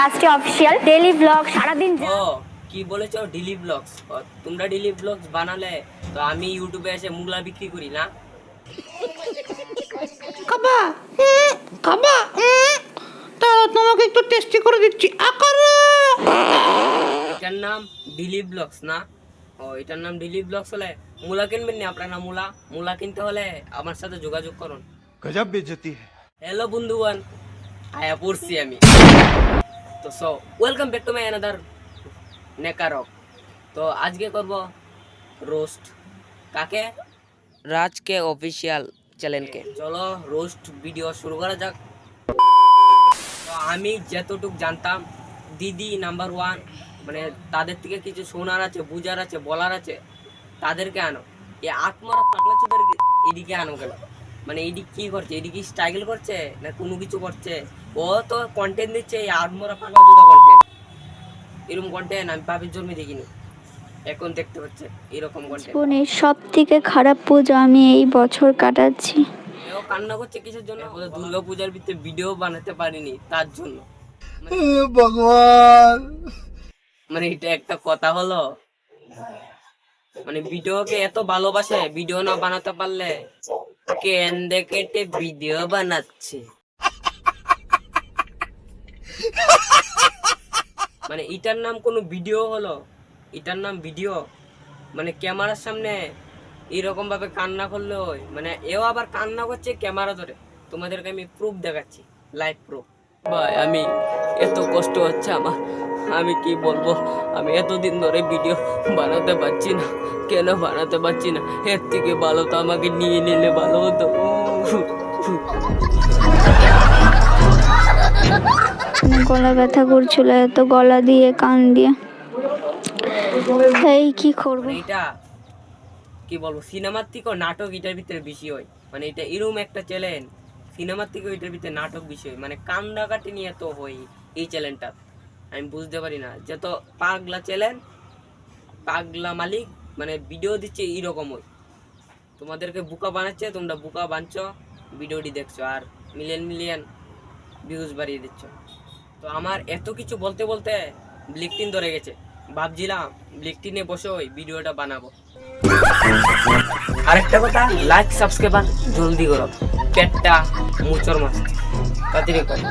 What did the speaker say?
রাষ্ট্রীয় official daily blog সারাদিন। ও কি বলেছো ডেইলি ব্লগস? তোমরা ডেইলি ব্লগস বানালে তো আমি ইউটিউবে এসে মুগলা বিক্রি করি না? খাবা খাবা তাহলে তোমাকে একটু টেস্টি করে দিচ্ছি। এটার নাম ডেইলি ব্লগস না? ও এটার নাম ডেইলি ব্লগস হলে মুলা কিনবেন না আপনারা? মুলা কিনতে হলে আমার সাথে যোগাযোগ করুন। गजब बेइज्जती है। হ্যালো বন্ধুগণ, আয়া পড়ছি আমি। তো so welcome back to my another নেকারক। তো আজকে করব রোস্ট। কাকে? রাজকে অফিসিয়াল চ্যানেলকে। চলো রোস্ট ভিডিও শুরু করা যাক। তো আমি যতটুক জানতাম, দিদি নাম্বার 1, মানে তাদের থেকে কিছু শোনার আছে, বুঝার আছে, বলার আছে, তাদেরকে আনো। এই আত্মরা পাগলা চোদের এদিকে আনো কেন? মানে এডি কি করছে? এডি কি স্টাইল করছে না কোনো কিছু করছে? ও তো কন্টেন্ট দিচ্ছে, এই আত্মরা পাগলা চোদা কন্টেন্ট। এরকম কন্টেন্ট আমি বাপের জন্মে দেখিনি, এখন দেখতে হচ্ছে এরকম কন্টেন্ট। জীবনের সব থেকে খারাপ পুজো আমি এই বছর কাটাচ্ছি। ও কান্না করছে কিসের জন্য? দুর্গা পূজার ভিতরে ভিডিও বানাতে পারিনি তার জন্য। भगवान মানে এটা একটা কথা হলো? মানে ভিডিওকে এত ভালোবাসে, ভিডিও না বানাতে পারলে কেন্দে কেটে ভিডিও বানাচ্ছে। মানে এটার নাম কোনো ভিডিও হলো? এটার নাম ভিডিও? মানে ক্যামেরার সামনে এরকম ভাবে কান্না করলে হয়? মানে এও আবার কান্না করছে ক্যামেরা ধরে। তোমাদেরকে আমি প্রুফ দেখাচ্ছি, লাইভ প্রুফ। ভাই আমি এত কষ্ট হচ্ছে আমার, আমি কি বলবো। আমি এতদিন ধরে ভিডিও বানাতে পারছি না। কেন বানাতে পারছি না? এর থেকে ভালো তো আমাকে নিয়ে নিলে ভালো হতো। গলা ব্যথা করছিল, এত গলা দিয়ে কান দিয়ে এই কি করবো। মানে এটা কি বলবো, সিনেমার থেকেও নাটক এটার ভিতরে বেশি হয়। মানে এটা এরকম একটা চ্যানেল, সিনেমার থেকেও এটার ভিতরে নাটক বেশি হয়। মানে কান্নাকাটি নিয়ে তো হয় এই চ্যানেলটা। আমি বুঝতে পারি না, যত পাগলা চ্যানেল, পাগলা মালিক, মানে ভিডিও দিচ্ছে এইরকম হয়। তোমাদেরকে বুকা বানাচ্ছে, তোমরা বুকা বানছো, ভিডিওটি দেখছো আর মিলিয়ন ভিউজ বাড়িয়ে দিচ্ছ। তো আমার এত কিছু বলতে বলতে ব্লিকটিন ধরে গেছে। ভাবছিলাম ব্লিকটিনে বসে ওই ভিডিওটা বানাবো। আরেকটা কথা, লাইক সাবস্ক্রাইব জলদি করো, পেটটা মুচর মাছ তাড়াতাড়ি করো।